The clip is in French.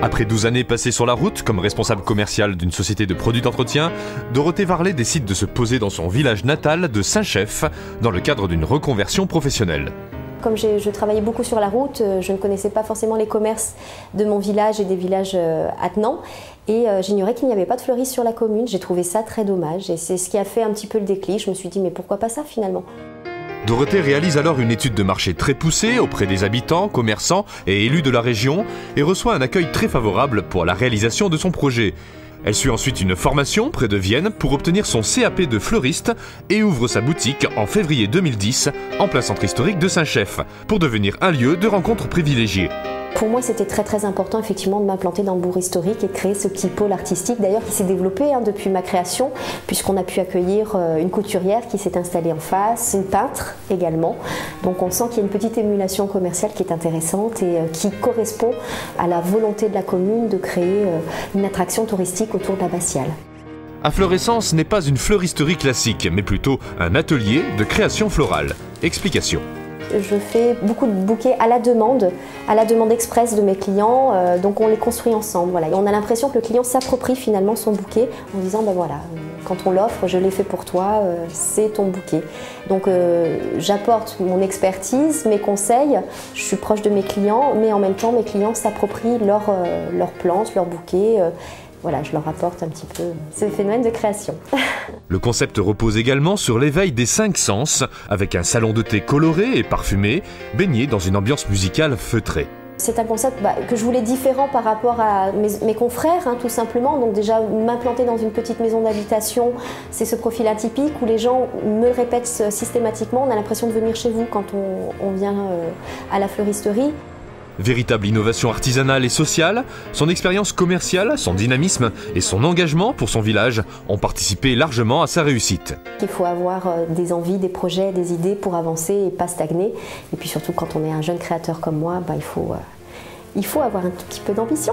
Après 12 années passées sur la route comme responsable commerciale d'une société de produits d'entretien, Dorothée Varlet décide de se poser dans son village natal de Saint-Chef dans le cadre d'une reconversion professionnelle. Comme je travaillais beaucoup sur la route, je ne connaissais pas forcément les commerces de mon village et des villages attenants. Et j'ignorais qu'il n'y avait pas de fleuriste sur la commune. J'ai trouvé ça très dommage et c'est ce qui a fait un petit peu le déclic. Je me suis dit mais pourquoi pas ça finalement ? Dorothée réalise alors une étude de marché très poussée auprès des habitants, commerçants et élus de la région et reçoit un accueil très favorable pour la réalisation de son projet. Elle suit ensuite une formation près de Vienne pour obtenir son CAP de fleuriste et ouvre sa boutique en février 2010 en plein centre historique de Saint-Chef pour devenir un lieu de rencontre privilégié. Pour moi, c'était très important effectivement de m'implanter dans le bourg historique et de créer ce petit pôle artistique d'ailleurs qui s'est développé depuis ma création puisqu'on a pu accueillir une couturière qui s'est installée en face, une peintre également. Donc on sent qu'il y a une petite émulation commerciale qui est intéressante et qui correspond à la volonté de la commune de créer une attraction touristique autour de l'abbatiale. Affleurescence n'est pas une fleuristerie classique, mais plutôt un atelier de création florale. Explication. Je fais beaucoup de bouquets à la demande express de mes clients, donc on les construit ensemble. Voilà. Et on a l'impression que le client s'approprie finalement son bouquet en disant ben voilà, quand on l'offre, je l'ai fait pour toi, c'est ton bouquet. Donc j'apporte mon expertise, mes conseils, je suis proche de mes clients, mais en même temps mes clients s'approprient leurs plantes, leurs bouquets. Voilà, je leur apporte un petit peu ce phénomène de création. Le concept repose également sur l'éveil des 5 sens, avec un salon de thé coloré et parfumé, baigné dans une ambiance musicale feutrée. C'est un concept que je voulais différent par rapport à mes confrères, tout simplement. Donc déjà, m'implanter dans une petite maison d'habitation, c'est ce profil atypique où les gens me le répètent systématiquement. On a l'impression de venir chez vous quand on vient à la fleuristerie. Véritable innovation artisanale et sociale, son expérience commerciale, son dynamisme et son engagement pour son village ont participé largement à sa réussite. Il faut avoir des envies, des projets, des idées pour avancer et pas stagner. Et puis surtout quand on est un jeune créateur comme moi, il faut avoir un tout petit peu d'ambition.